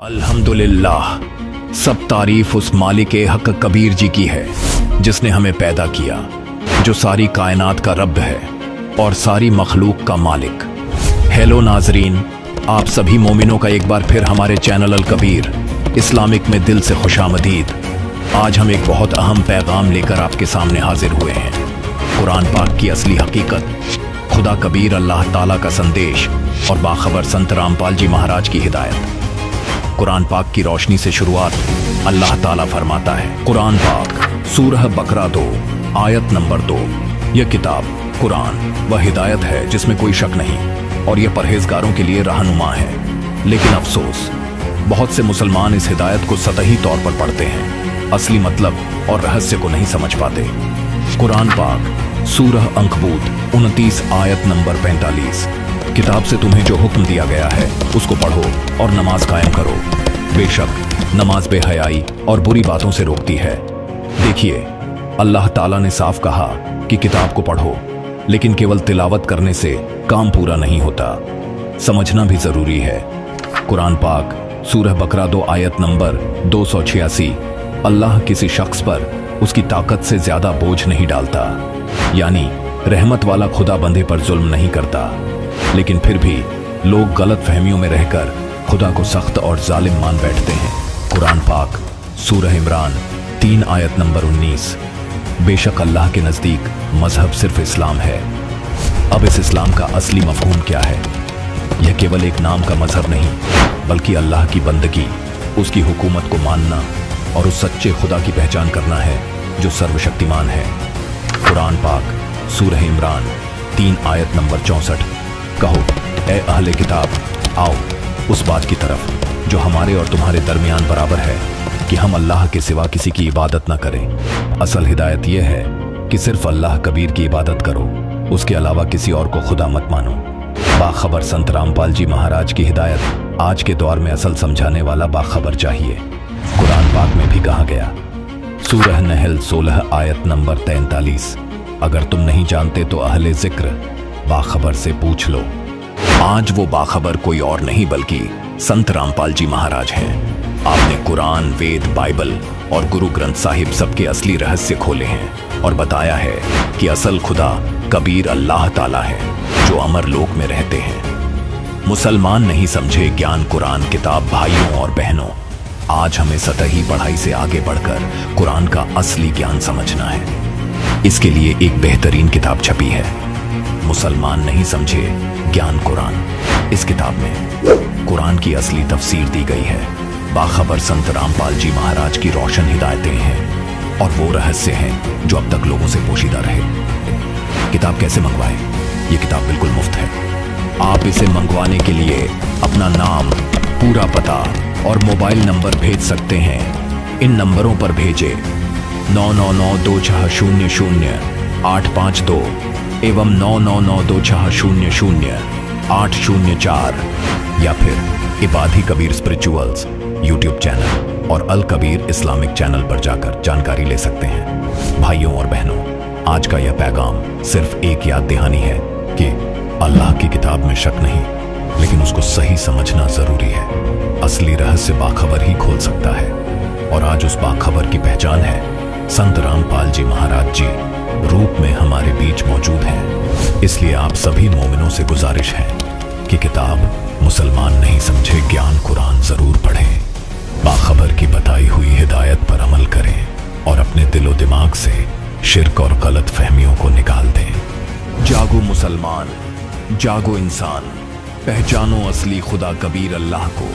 अल्हम्दुलिल्लाह, सब तारीफ उस मालिक हक कबीर जी की है जिसने हमें पैदा किया, जो सारी कायनात का रब है और सारी मखलूक का मालिक। हेलो नाजरीन, आप सभी मोमिनों का एक बार फिर हमारे चैनल अल कबीर इस्लामिक में दिल से खुशामदीद। आज हम एक बहुत अहम पैगाम लेकर आपके सामने हाजिर हुए हैं। कुरान पाक की असली हकीकत, खुदा कबीर अल्लाह ताला का संदेश और बाखबर संत रामपाल जी महाराज की हिदायत। कुरान पाक की रोशनी से शुरुआत। अल्लाह ताला फरमाता है, कुरान पाक सूरह बकरा 2 आयत नंबर 2, यह किताब कुरान व हिदायत है जिसमें कोई शक नहीं और यह परहेजगारों के लिए रहनुमा है। लेकिन अफसोस, बहुत से मुसलमान इस हिदायत को सतही तौर पर पढ़ते हैं, असली मतलब और रहस्य को नहीं समझ पाते। कुरान पाक सूरह अंकबूत 29 आयत नंबर 45, किताब से तुम्हें जो हुक्म दिया गया है उसको पढ़ो और नमाज कायम करो। बेशक नमाज बेहयाई और बुरी बातों से रोकती है। देखिए, अल्लाह ताला ने साफ कहा कि किताब को पढ़ो, लेकिन केवल तिलावत करने से काम पूरा नहीं होता, समझना भी जरूरी है। कुरान पाक सूरह बकरा 2 आयत नंबर 286, अल्लाह किसी शख्स पर उसकी ताकत से ज्यादा बोझ नहीं डालता, यानी रहमत वाला खुदा बंदे पर जुल्म नहीं करता। लेकिन फिर भी लोग गलत फहमियों में रहकर खुदा को सख्त और जालिम मान बैठते हैं। कुरान पाक सूरह इमरान 3 आयत नंबर 19, बेशक अल्लाह के नज़दीक मजहब सिर्फ इस्लाम है। अब इस इस्लाम का असली मफहूम क्या है? यह केवल एक नाम का मजहब नहीं, बल्कि अल्लाह की बंदगी, उसकी हुकूमत को मानना और उस सच्चे खुदा की पहचान करना है जो सर्वशक्तिमान है। कुरान पाक सूरह इमरान 3 आयत नंबर 64, कहो ए अहले किताब, आओ उस बात की तरफ जो हमारे और तुम्हारे दरमियान बराबर है कि हम अल्लाह के सिवा किसी की इबादत न करें। असल हिदायत यह है कि सिर्फ अल्लाह कबीर की इबादत करो, उसके अलावा किसी और को खुदा मत मानो। बाखबर संत रामपाल जी महाराज की हिदायत आज के दौर में असल समझाने वाला बाखबर चाहिए। कुरान पाक में भी कहा गया, सूरह नहल 16 आयत नंबर 43, अगर तुम नहीं जानते तो अहले जिक्र बाखबर से पूछ लो। आज वो बाखबर कोई और नहीं बल्कि संत रामपाल जी महाराज हैं। आपने कुरान, वेद, बाइबल और गुरु ग्रंथ साहिब सबके असली रहस्य खोले हैं और बताया है कि असल खुदा कबीर अल्लाह ताला है जो अमर लोक में रहते हैं। मुसलमान नहीं समझे ज्ञान कुरान किताब। भाइयों और बहनों, आज हमें सतही पढ़ाई से आगे बढ़कर कुरान का असली ज्ञान समझना है। इसके लिए एक बेहतरीन किताब छपी है, मुसलमान नहीं समझे ज्ञान कुरान। इस किताब में कुरान की असली तफसीर दी गई है। बाखबर संत रामपाल जी महाराज की रोशन हिदायतें हैं और वो रहस्य हैं जो अब तक लोगों से पोशीदा रहे। किताब कैसे मंगवाएं? ये किताब बिल्कुल मुफ्त है। आप इसे मंगवाने के लिए अपना नाम, पूरा पता और मोबाइल नंबर भेज सकते हैं। इन नंबरों पर भेजें 9992600852 एवं 9992600804 या फिर इबादी कबीर स्पिरिचुअल्स यूट्यूब चैनल और अल कबीर इस्लामिक चैनल पर जाकर जानकारी ले सकते हैं। भाइयों और बहनों, आज का यह पैगाम सिर्फ एक याद दहानी है कि अल्लाह की किताब में शक नहीं, लेकिन उसको सही समझना जरूरी है। असली रहस्य बाखबर ही खोल सकता है और आज उस बाखबर की पहचान है संत रामपाल जी महाराज जी रूप में हमारे बीच मौजूद हैं। इसलिए आप सभी मोमिनों से गुजारिश है कि किताब मुसलमान नहीं समझे ज्ञान कुरान जरूर पढ़ें, बाखबर की बताई हुई हिदायत पर अमल करें और अपने दिलो दिमाग से शिर्क और गलत फहमियों को निकाल दें। जागो मुसलमान, जागो इंसान, पहचानो असली खुदा कबीर अल्लाह को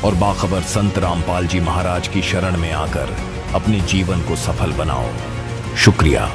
और बाखबर संत रामपाल जी महाराज की शरण में आकर अपने जीवन को सफल बनाओ। शुक्रिया।